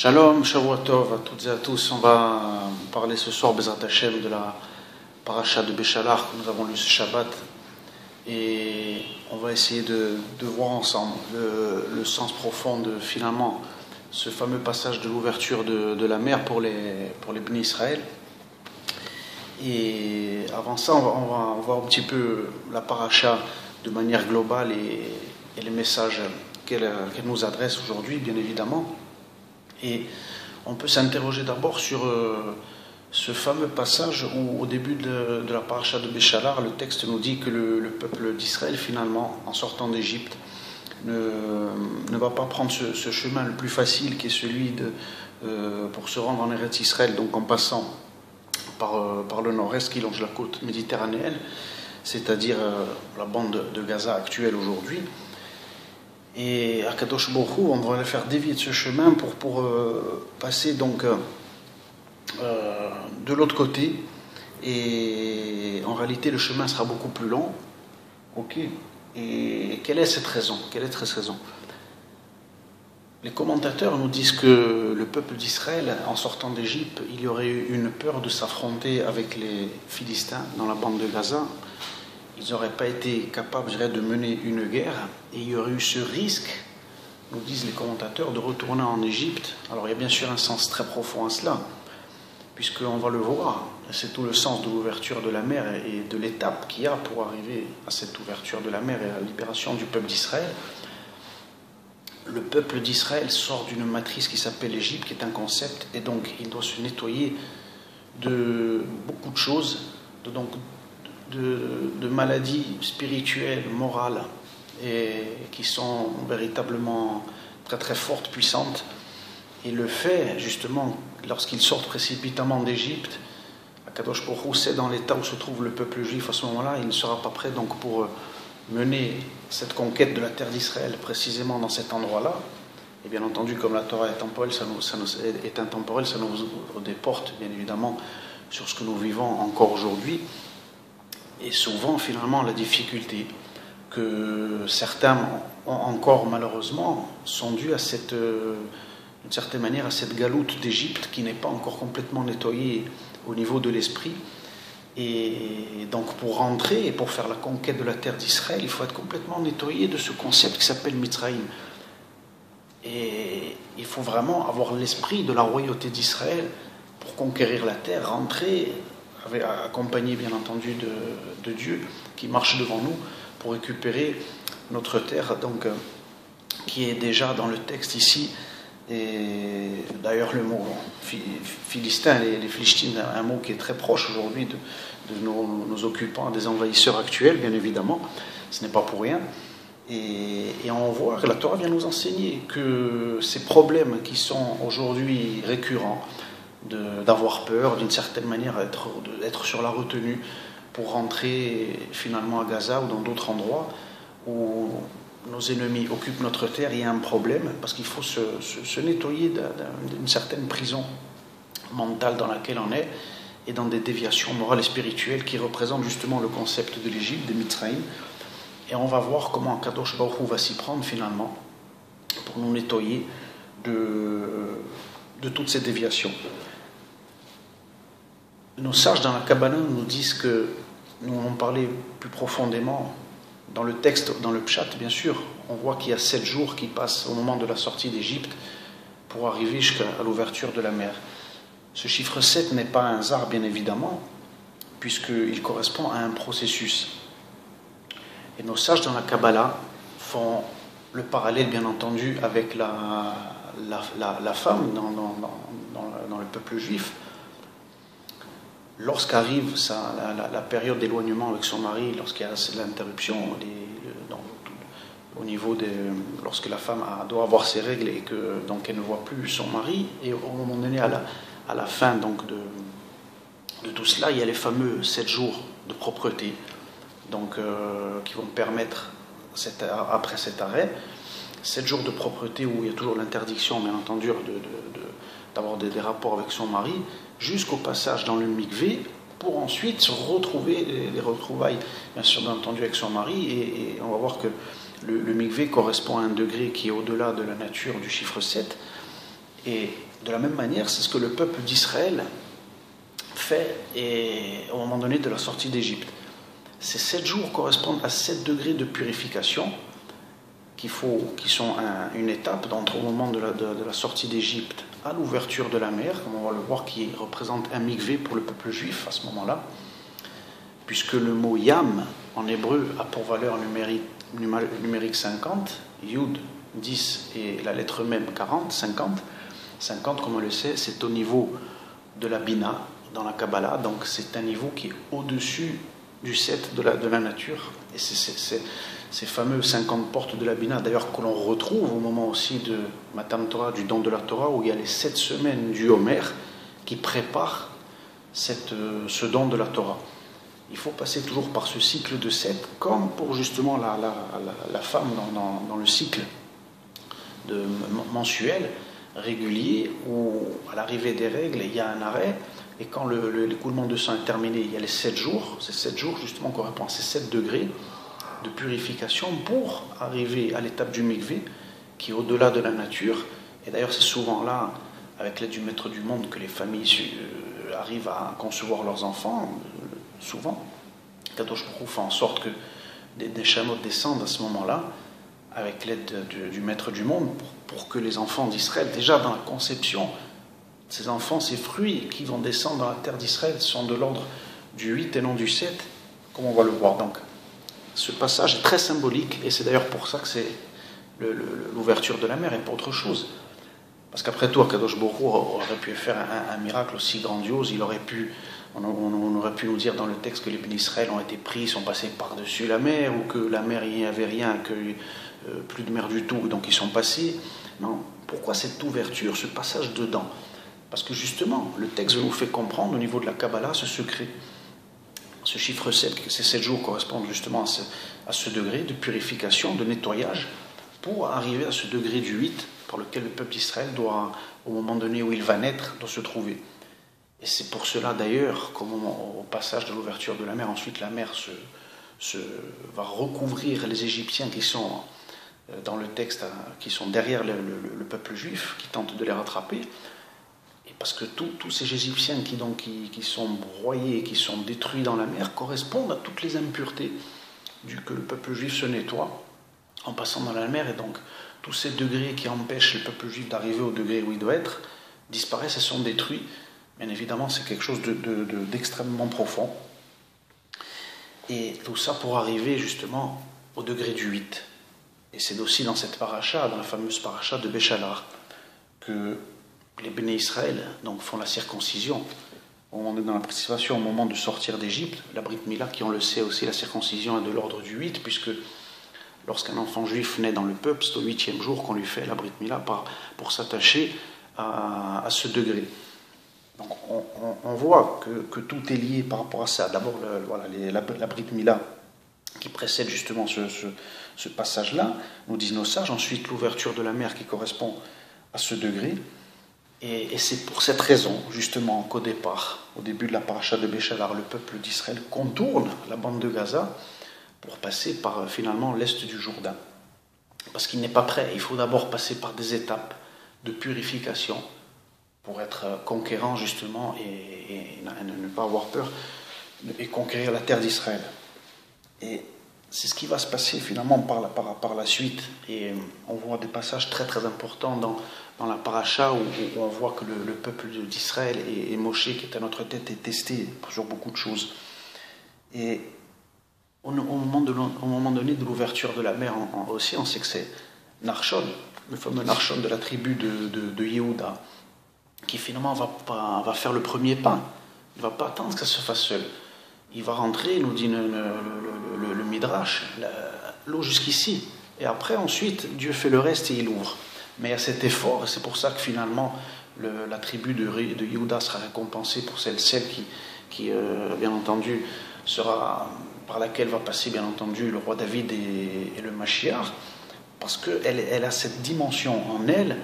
Shalom, Shavuot à toutes et à tous. On va parler ce soir, Bezrat Hashem, de la paracha de Béchalar que nous avons lu ce Shabbat. Et on va essayer de voir ensemble le sens profond de finalement ce fameux passage de l'ouverture de la mer pour les Bnei Israël. Et avant ça, on va voir un petit peu la paracha de manière globale et les messages qu'elle nous adresse aujourd'hui, bien évidemment. Et on peut s'interroger d'abord sur ce fameux passage où, au début de la paracha de Béchalar, le texte nous dit que le peuple d'Israël, finalement, en sortant d'Égypte, ne va pas prendre ce chemin le plus facile qui est celui pour se rendre en Eretz Israël, donc en passant par le nord-est qui longe la côte méditerranéenne, c'est-à-dire la bande de Gaza actuelle aujourd'hui. Et à Kadosh Baruch Hu, on va le faire dévier de ce chemin pour passer donc de l'autre côté. Et en réalité, le chemin sera beaucoup plus long. Ok. Et quelle est cette raison? Les commentateurs nous disent que le peuple d'Israël, en sortant d'Égypte, il y aurait eu une peur de s'affronter avec les Philistins dans la bande de Gaza. Ils n'auraient pas été capables, je dirais, de mener une guerre, et il y aurait eu ce risque, nous disent les commentateurs, de retourner en Égypte. Alors il y a bien sûr un sens très profond à cela, puisqu'on va le voir, c'est tout le sens de l'ouverture de la mer et de l'étape qu'il y a pour arriver à cette ouverture de la mer et à la libération du peuple d'Israël. Le peuple d'Israël sort d'une matrice qui s'appelle l'Égypte, qui est un concept, et donc il doit se nettoyer de beaucoup de choses, de maladies spirituelles, morales, et qui sont véritablement très très fortes, puissantes. Et le fait, justement, lorsqu'ils sortent précipitamment d'Égypte, Akadosh Baruch Hu sait dans l'état où se trouve le peuple juif à ce moment-là, il ne sera pas prêt donc pour mener cette conquête de la terre d'Israël précisément dans cet endroit-là. Et bien entendu, comme la Torah est intemporelle, ça nous ouvre des portes, bien évidemment, sur ce que nous vivons encore aujourd'hui. Et souvent, finalement, la difficulté que certains ont encore, malheureusement, sont dues à d'une certaine manière, à cette galoute d'Égypte qui n'est pas encore complètement nettoyée au niveau de l'esprit. Et donc, pour rentrer et pour faire la conquête de la terre d'Israël, il faut être complètement nettoyé de ce concept qui s'appelle Mitzrayim. Et il faut vraiment avoir l'esprit de la royauté d'Israël pour conquérir la terre, rentrer, accompagné bien entendu de Dieu qui marche devant nous pour récupérer notre terre, donc qui est déjà dans le texte ici. Et d'ailleurs le mot philistin, les Philistines, un mot qui est très proche aujourd'hui de nos occupants, des envahisseurs actuels, bien évidemment, ce n'est pas pour rien. Et on voit que la Torah vient nous enseigner que ces problèmes qui sont aujourd'hui récurrents, d'avoir peur, d'une certaine manière, d'être sur la retenue pour rentrer finalement à Gaza ou dans d'autres endroits où nos ennemis occupent notre terre, il y a un problème, parce qu'il faut se nettoyer d'une certaine prison mentale dans laquelle on est, et dans des déviations morales et spirituelles qui représentent justement le concept de l'Égypte, des Mitzrayim. Et on va voir comment Kadosh Baruch Hu va s'y prendre finalement pour nous nettoyer de toutes ces déviations. Nos sages dans la Kabbalah nous disent que, nous en parlé plus profondément dans le texte, dans le Pshat bien sûr, on voit qu'il y a 7 jours qui passent au moment de la sortie d'Égypte pour arriver jusqu'à l'ouverture de la mer. Ce chiffre 7 n'est pas un hasard bien évidemment, puisqu'il correspond à un processus. Et nos sages dans la Kabbalah font le parallèle bien entendu avec la femme dans le peuple juif. Lorsqu'arrive la période d'éloignement avec son mari, lorsqu'il y a l'interruption au niveau lorsque la femme doit avoir ses règles et que donc elle ne voit plus son mari, et au moment donné à la fin donc de tout cela, il y a les fameux 7 jours de propreté donc qui vont permettre après cet arrêt 7 jours de propreté où il y a toujours l'interdiction bien entendu d'avoir des rapports avec son mari, jusqu'au passage dans le mikvé, pour ensuite se retrouver, les retrouvailles, bien sûr, bien entendu, avec son mari, et on va voir que le mikvé correspond à un degré qui est au-delà de la nature du chiffre 7, Et de la même manière, c'est ce que le peuple d'Israël fait au moment donné de la sortie d'Égypte. Ces 7 jours correspondent à 7 degrés de purification qui sont une étape au moment de la sortie d'Égypte à l'ouverture de la mer, comme on va le voir, qui représente un mikvé pour le peuple juif à ce moment-là, puisque le mot yam en hébreu a pour valeur numérique 50, yud 10 et la lettre même 40, 50. 50, comme on le sait, c'est au niveau de la bina dans la Kabbalah, donc c'est un niveau qui est au-dessus du 7 de la nature. Et c'est ces fameux 50 portes de la Bina, d'ailleurs que l'on retrouve au moment aussi de Matan Torah, du don de la Torah, où il y a les 7 semaines du Homer qui préparent ce don de la Torah. Il faut passer toujours par ce cycle de 7, comme pour justement la femme dans le cycle mensuel, régulier, où à l'arrivée des règles, il y a un arrêt, et quand l'écoulement de sang est terminé, il y a les 7 jours, ces 7 jours justement correspondent à ces 7 degrés de purification pour arriver à l'étape du mikvé, qui est au-delà de la nature. Et d'ailleurs, c'est souvent là, avec l'aide du maître du monde, que les familles arrivent à concevoir leurs enfants, souvent. Kadosh Baruch Hu fait en sorte que des chameaux descendent à ce moment-là, avec l'aide du maître du monde, pour que les enfants d'Israël, déjà dans la conception, ces enfants, ces fruits qui vont descendre dans la terre d'Israël sont de l'ordre du 8 et non du 7, comme on va le voir. Donc, ce passage est très symbolique, et c'est d'ailleurs pour ça que c'est l'ouverture de la mer et pas autre chose. Parce qu'après tout, Kadosh Baruch Hu aurait pu faire un miracle aussi grandiose. On aurait pu nous dire dans le texte que les bénis Israël ont été pris, sont passés par-dessus la mer, ou que la mer, il n'y avait rien, que plus de mer du tout, donc ils sont passés. Non. Pourquoi cette ouverture, ce passage dedans? Parce que justement, le texte nous fait comprendre au niveau de la Kabbalah ce secret. Ce chiffre 7, ces 7 jours correspondent justement à ce degré de purification, de nettoyage, pour arriver à ce degré du 8 par lequel le peuple d'Israël doit, au moment donné où il va naître, doit se trouver. Et c'est pour cela d'ailleurs qu'au passage de l'ouverture de la mer, ensuite la mer va recouvrir les Égyptiens qui sont dans le texte, qui sont derrière le peuple juif, qui tentent de les rattraper. Parce que tous ces Égyptiens qui sont broyés, qui sont détruits dans la mer, correspondent à toutes les impuretés que le peuple juif se nettoie en passant dans la mer. Et donc, tous ces degrés qui empêchent le peuple juif d'arriver au degré où il doit être disparaissent et sont détruits. Bien évidemment, c'est quelque chose d'extrêmement profond. Et tout ça pour arriver justement au degré du 8. Et c'est aussi dans cette paracha, dans la fameuse paracha de Béchalar, que les béné Israël donc, font la circoncision. On est dans la participation au moment de sortir d'Égypte. La Brit Mila, qui on le sait aussi, la circoncision est de l'ordre du 8, puisque lorsqu'un enfant juif naît dans le peuple, c'est au 8e jour qu'on lui fait la Brit Mila pour s'attacher à ce degré. Donc on voit que tout est lié par rapport à ça. D'abord, la Brit Mila qui précède justement ce passage-là, nous disent nos sages. Ensuite, l'ouverture de la mer qui correspond à ce degré. Et c'est pour cette raison, justement, qu'au départ, au début de la paracha de Béchalar, le peuple d'Israël contourne la bande de Gaza pour passer par finalement l'est du Jourdain. Parce qu'il n'est pas prêt. Il faut d'abord passer par des étapes de purification pour être conquérant, justement, et ne pas avoir peur et conquérir la terre d'Israël. Et c'est ce qui va se passer finalement par la suite. Et on voit des passages très très importants dans la paracha où on voit que le peuple d'Israël et Moshe, qui est à notre tête, est testé sur beaucoup de choses. Et au moment donné de l'ouverture de la mer aussi, on sait que c'est Narshon, le fameux Narshon de la tribu de Yehuda, qui finalement va faire le premier pas. Il ne va pas attendre que ça se fasse seul. Il va rentrer, nous dit le Midrash, l'eau jusqu'ici. Et après, ensuite, Dieu fait le reste et il ouvre. Mais il y a cet effort, et c'est pour ça que finalement, la tribu de Yehuda sera récompensée pour celle qui bien entendu, sera par laquelle va passer, bien entendu, le roi David et le Mashiach, parce qu'elle a cette dimension en elle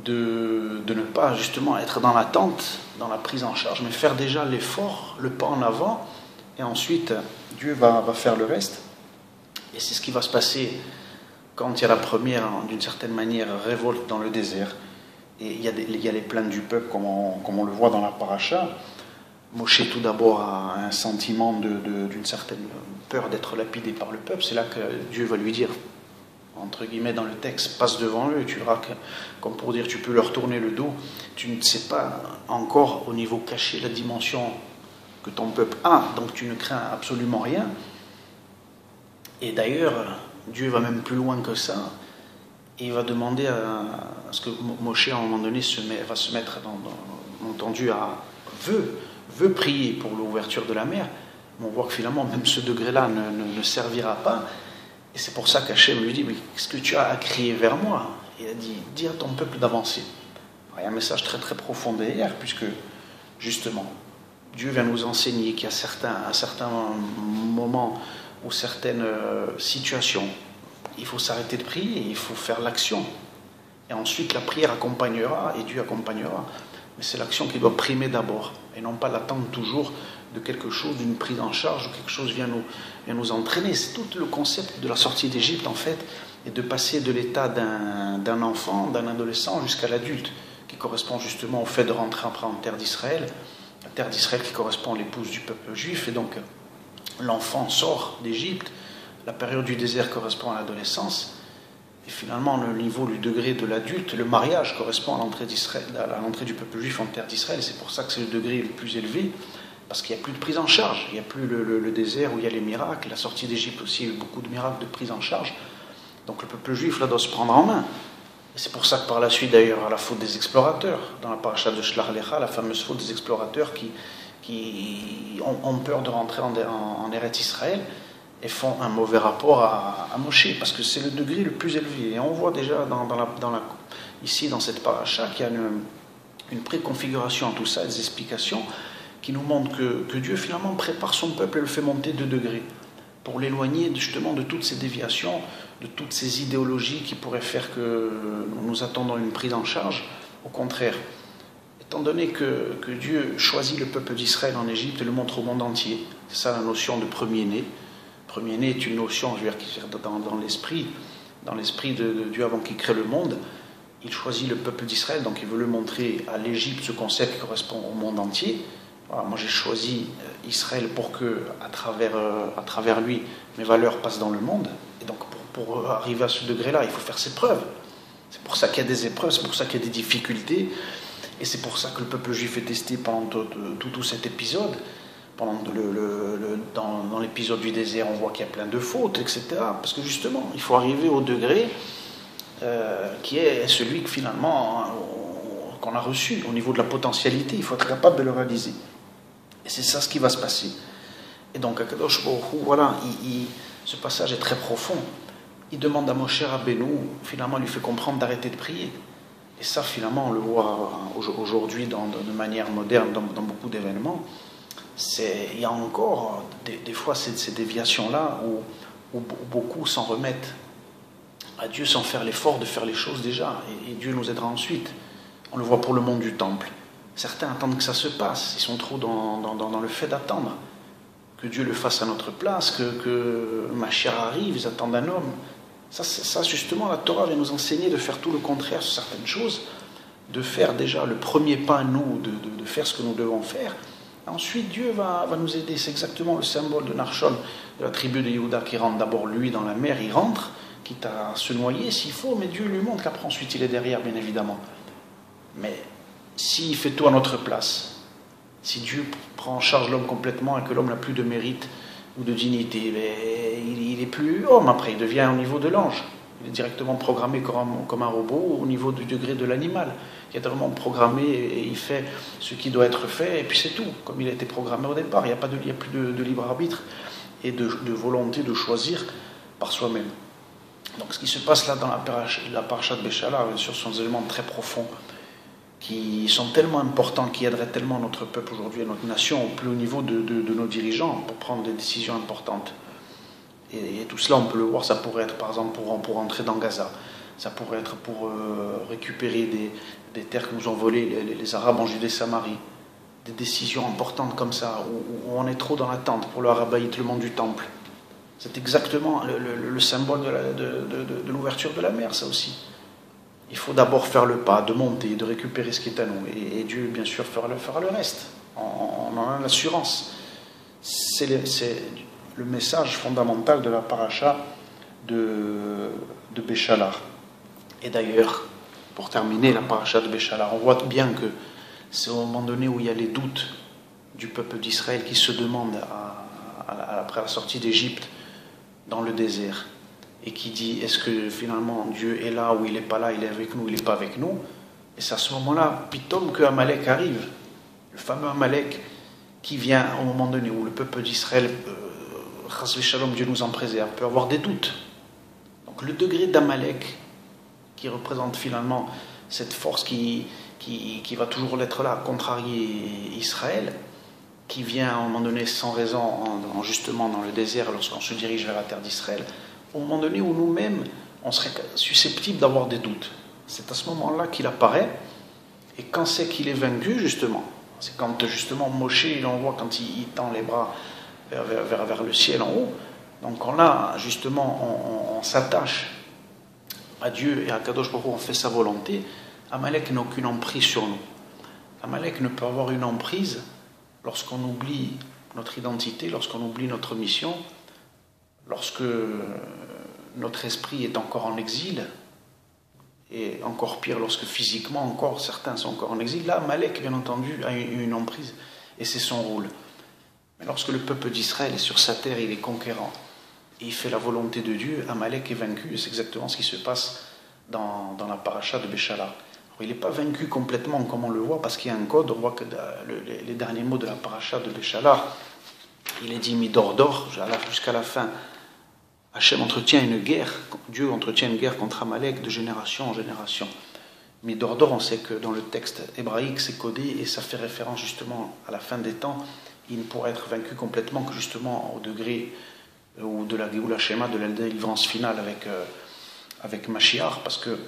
de ne pas justement être dans l'attente, dans la prise en charge, mais faire déjà l'effort, le pas en avant, et ensuite Dieu va faire le reste. Et c'est ce qui va se passer quand il y a la première, d'une certaine manière, révolte dans le désert, Et il y a les plaintes du peuple, comme on le voit dans la paracha. Moshe, tout d'abord, a un sentiment d'une certaine peur d'être lapidé par le peuple. C'est là que Dieu va lui dire, entre guillemets, dans le texte, passe devant eux. Tu verras que, comme pour dire, tu peux leur tourner le dos. Tu ne sais pas encore, au niveau caché, la dimension que ton peuple a. Donc tu ne crains absolument rien. Et d'ailleurs, Dieu va même plus loin que ça. Et il va demander à ce que Moshe, à un moment donné, va se mettre, entendu, veut prier pour l'ouverture de la mer. Mais on voit que finalement, même ce degré-là ne servira pas. Et c'est pour ça qu'Hachem lui dit, mais qu'est-ce que tu as à crier vers moi? Il a dit, dis à ton peuple d'avancer. Il y a un message très très profond derrière, puisque justement, Dieu vient nous enseigner qu'il y a à certains moments ou certaines situations, il faut s'arrêter de prier, il faut faire l'action. Et ensuite, la prière accompagnera, et Dieu accompagnera. Mais c'est l'action qui doit primer d'abord, et non pas l'attendre toujours de quelque chose, d'une prise en charge, ou quelque chose vient nous entraîner. C'est tout le concept de la sortie d'Égypte, en fait, et de passer de l'état d'un enfant, d'un adolescent, jusqu'à l'adulte, qui correspond justement au fait de rentrer après en terre d'Israël, la terre d'Israël qui correspond à l'épouse du peuple juif, et donc l'enfant sort d'Égypte, la période du désert correspond à l'adolescence, et finalement le niveau, le degré de l'adulte, le mariage correspond à l'entrée d'Israël, à l'entrée du peuple juif en terre d'Israël, et c'est pour ça que c'est le degré le plus élevé, parce qu'il n'y a plus de prise en charge, il n'y a plus le désert où il y a les miracles, la sortie d'Égypte aussi, il y a eu beaucoup de miracles de prise en charge, donc le peuple juif là doit se prendre en main. Et c'est pour ça que par la suite d'ailleurs, à la faute des explorateurs, dans la paracha de Shlach Lecha, la fameuse faute des explorateurs qui ont peur de rentrer en Eretz Israël et font un mauvais rapport à Moshe, parce que c'est le degré le plus élevé. Et on voit déjà ici dans cette paracha qu'il y a une préconfiguration en tout ça, des explications qui nous montrent que Dieu finalement prépare son peuple et le fait monter 2 degrés pour l'éloigner justement de toutes ces déviations, de toutes ces idéologies qui pourraient faire que nous attendons une prise en charge. Au contraire, étant donné que Dieu choisit le peuple d'Israël en Égypte et le montre au monde entier, c'est ça la notion de premier-né. Premier-né est une notion, je veux dire, qui est dans l'esprit de Dieu avant qu'il crée le monde. Il choisit le peuple d'Israël, donc il veut le montrer à l'Égypte, ce concept qui correspond au monde entier. Voilà, moi j'ai choisi Israël pour que, à travers lui, mes valeurs passent dans le monde. Et donc pour arriver à ce degré-là, il faut faire ses preuves. C'est pour ça qu'il y a des épreuves, c'est pour ça qu'il y a des difficultés. Et c'est pour ça que le peuple juif est testé pendant tout cet épisode. Dans l'épisode du désert, on voit qu'il y a plein de fautes, etc. Parce que justement, il faut arriver au degré qui est celui que finalement qu'on a reçu au niveau de la potentialité. Il faut être capable de le réaliser. Et c'est ça ce qui va se passer. Et donc, Akadosh Baruch Hu, voilà, ce passage est très profond. Il demande à Moshe Rabbeinu, finalement, il lui fait comprendre d'arrêter de prier. Et ça, finalement, on le voit aujourd'hui de manière moderne dans beaucoup d'événements. Il y a encore des fois ces déviations-là où beaucoup s'en remettent à Dieu sans faire l'effort de faire les choses déjà. Et Dieu nous aidera ensuite. On le voit pour le monde du temple. Certains attendent que ça se passe. Ils sont trop dans le fait d'attendre que Dieu le fasse à notre place, que Mashiach arrive, ils attendent un homme. Ça, justement, la Torah vient nous enseigner de faire tout le contraire sur certaines choses, de faire déjà le premier pas, nous, de faire ce que nous devons faire. Ensuite, Dieu va nous aider. C'est exactement le symbole de Narshon, de la tribu de Yehuda, qui rentre d'abord lui dans la mer, il rentre, quitte à se noyer s'il faut, mais Dieu lui montre qu'après ensuite il est derrière, bien évidemment. Mais s'il fait tout à notre place, si Dieu prend en charge l'homme complètement et que l'homme n'a plus de mérite ou de dignité, il n'est plus homme après, il devient au niveau de l'ange. Il est directement programmé comme un robot au niveau du degré de l'animal. Il est vraiment programmé et il fait ce qui doit être fait et puis c'est tout, comme il a été programmé au départ. Il n'y a plus de libre arbitre et de volonté de choisir par soi-même. Donc ce qui se passe là dans la paracha de Béchala, bien sûr, sont des éléments très profonds qui sont tellement importants, qui aideraient tellement notre peuple aujourd'hui et notre nation au plus haut niveau de nos dirigeants pour prendre des décisions importantes. Et tout cela, on peut le voir, ça pourrait être par exemple pour entrer dans Gaza, ça pourrait être pour récupérer des terres que nous ont volées les Arabes en Judée-Samarie, des décisions importantes comme ça, où on est trop dans l'attente pour le arabahitlement du temple. C'est exactement le symbole de l'ouverture de la mer, ça aussi. il faut d'abord faire le pas, de monter, de récupérer ce qui est à nous. Et Dieu, bien sûr, fera le reste. On en a l'assurance. C'est le message fondamental de la paracha de Béchalar. Et d'ailleurs, pour terminer la paracha de Béchalar, on voit bien que c'est au moment donné où il y a les doutes du peuple d'Israël qui se demande après la sortie d'Égypte dans le désert et qui dit est-ce que finalement Dieu est là ou il n'est pas là, il est avec nous, il n'est pas avec nous. Et c'est à ce moment-là, pitom, que Amalek arrive, le fameux Amalek qui vient au moment donné où le peuple d'Israël, Chas v'Shalom, Dieu nous en préserve, peut avoir des doutes. Donc le degré d'Amalek qui représente finalement cette force qui va toujours être là, contrarier Israël, qui vient à un moment donné sans raison, justement dans le désert, lorsqu'on se dirige vers la terre d'Israël, au moment donné où nous-mêmes, on serait susceptible d'avoir des doutes. C'est à ce moment-là qu'il apparaît, et quand c'est qu'il est vaincu, justement, c'est quand justement Moshe, il envoie, quand il tend les bras vers le ciel en haut, donc on a justement, on s'attache à Dieu et à Kadosh Baruch Hu, on fait sa volonté. Amalek n'a aucune emprise sur nous. Amalek ne peut avoir une emprise lorsqu'on oublie notre identité, lorsqu'on oublie notre mission, lorsque notre esprit est encore en exil, et encore pire lorsque physiquement encore certains sont encore en exil. Là, Amalek, bien entendu, a une emprise, et c'est son rôle. Mais lorsque le peuple d'Israël est sur sa terre, il est conquérant, et il fait la volonté de Dieu, Amalek est vaincu, et c'est exactement ce qui se passe dans la paracha de Béchalar. Il n'est pas vaincu complètement comme on le voit, parce qu'il y a un code, on voit que les derniers mots de la paracha de Béchalar, il est dit Midordor, jusqu'à la fin. Hachem entretient une guerre, Dieu entretient une guerre contre Amalek de génération en génération. Midordor, on sait que dans le texte hébraïque, c'est codé, et ça fait référence justement à la fin des temps. Il ne pourra être vaincu complètement que justement au degré ou de la Géoula Shema, de la délivrance finale avec Mashiach, parce que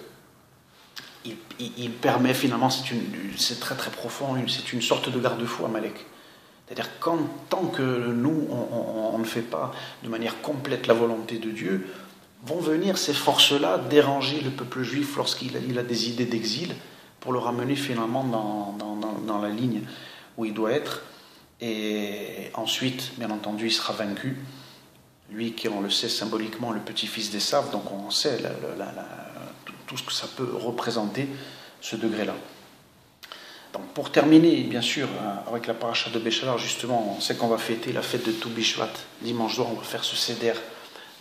il permet finalement, c'est très très profond, c'est une sorte de garde-fou Amalek. C'est-à-dire tant que nous, on ne fait pas de manière complète la volonté de Dieu, vont venir ces forces-là déranger le peuple juif lorsqu'il a des idées d'exil, pour le ramener finalement dans la ligne où il doit être. Et ensuite, bien entendu, il sera vaincu. Lui qui, on le sait symboliquement, le petit-fils d'Esav, donc on sait tout ce que ça peut représenter, ce degré-là. Donc pour terminer, bien sûr, avec la paracha de Béchalar, justement, on sait qu'on va fêter la fête de Tou Bishvat. Dimanche soir, on va faire ce seder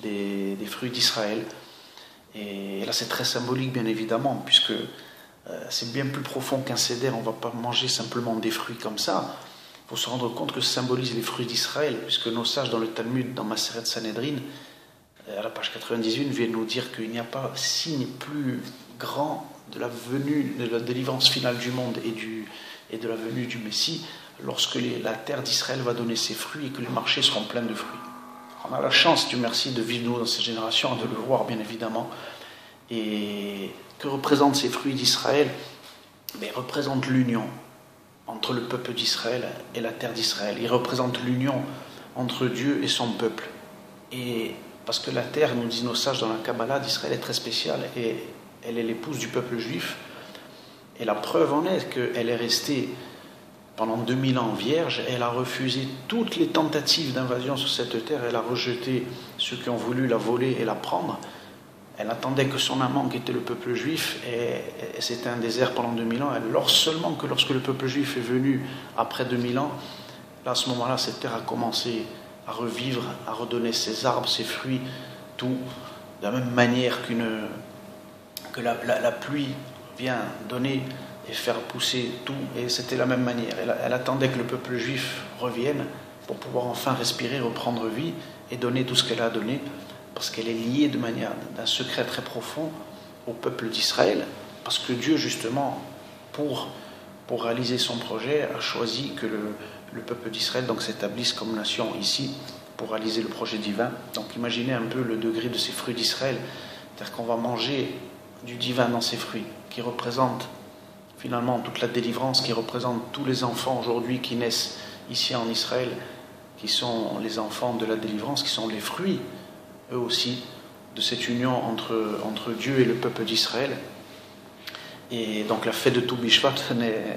des fruits d'Israël. Et là, c'est très symbolique, bien évidemment, puisque c'est bien plus profond qu'un seder. On ne va pas manger simplement des fruits comme ça. Il faut se rendre compte que ça symbolise les fruits d'Israël, puisque nos sages dans le Talmud, dans Maseret Sanhedrin, à la page 98, viennent nous dire qu'il n'y a pas signe plus grand de la venue, de la délivrance finale du monde et de la venue du Messie, lorsque la terre d'Israël va donner ses fruits et que les marchés seront pleins de fruits. On a la chance, Dieu merci, de vivre nous dans cette génération, de le voir bien évidemment. Et que représentent ces fruits d'Israël? Ils représentent l'union entre le peuple d'Israël et la terre d'Israël. Ils représentent l'union entre Dieu et son peuple. Et parce que la terre, nous disent nos sages dans la Kabbalah d'Israël, est très spéciale et elle est l'épouse du peuple juif. Et la preuve en est qu'elle est restée pendant 2000 ans vierge. Elle a refusé toutes les tentatives d'invasion sur cette terre. Elle a rejeté ceux qui ont voulu la voler et la prendre. Elle attendait que son amant, qui était le peuple juif, et c'était un désert pendant 2000 ans. Seulement que lorsque le peuple juif est venu après 2000 ans, là, à ce moment-là, cette terre a commencé à revivre, à redonner ses arbres, ses fruits, tout, de la même manière que la pluie vient donner et faire pousser tout, et c'était la même manière. Elle attendait que le peuple juif revienne pour pouvoir enfin respirer, reprendre vie et donner tout ce qu'elle a donné, parce qu'elle est liée de manière d'un secret très profond au peuple d'Israël, parce que Dieu, justement, pour réaliser son projet, a choisi que le peuple d'Israël donc s'établisse comme nation ici pour réaliser le projet divin. Donc imaginez un peu le degré de ces fruits d'Israël, c'est-à-dire qu'on va manger du divin dans ces fruits, qui représentent finalement toute la délivrance, qui représentent tous les enfants aujourd'hui qui naissent ici en Israël, qui sont les enfants de la délivrance, qui sont les fruits, eux aussi, de cette union entre Dieu et le peuple d'Israël. Et donc la fête de Tou Bishvat,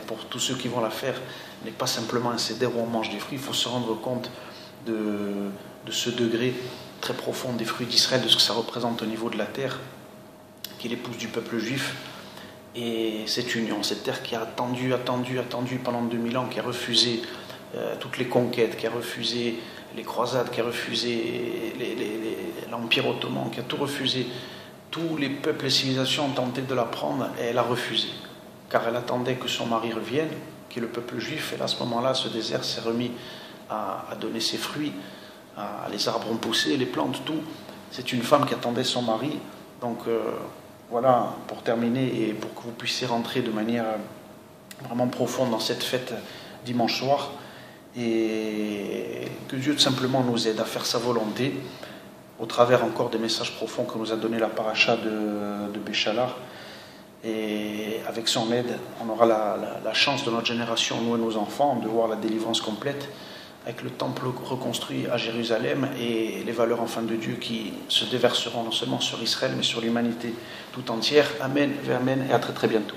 pour tous ceux qui vont la faire, n'est pas simplement un seder où on mange des fruits. Il faut se rendre compte de ce degré très profond des fruits d'Israël, de ce que ça représente au niveau de la terre, qui est l'épouse du peuple juif. Et cette union, cette terre qui a attendu pendant 2000 ans, qui a refusé toutes les conquêtes, qui a refusé les croisades, qui a refusé l'Empire ottoman, qui a tout refusé. Tous les peuples et civilisations ont tenté de la prendre et elle a refusé. Car elle attendait que son mari revienne, qui est le peuple juif. Et à ce moment-là, ce désert s'est remis à donner ses fruits. Les arbres ont poussé, les plantes, tout. C'est une femme qui attendait son mari. Donc voilà, pour terminer et pour que vous puissiez rentrer de manière vraiment profonde dans cette fête dimanche soir. Et que Dieu tout simplement nous aide à faire sa volonté au travers encore des messages profonds que nous a donné la paracha de Béchalar. Et avec son aide, on aura la chance de notre génération, nous et nos enfants, de voir la délivrance complète avec le temple reconstruit à Jérusalem et les valeurs enfin de Dieu qui se déverseront non seulement sur Israël mais sur l'humanité tout entière. Amen, amen et à très très bientôt.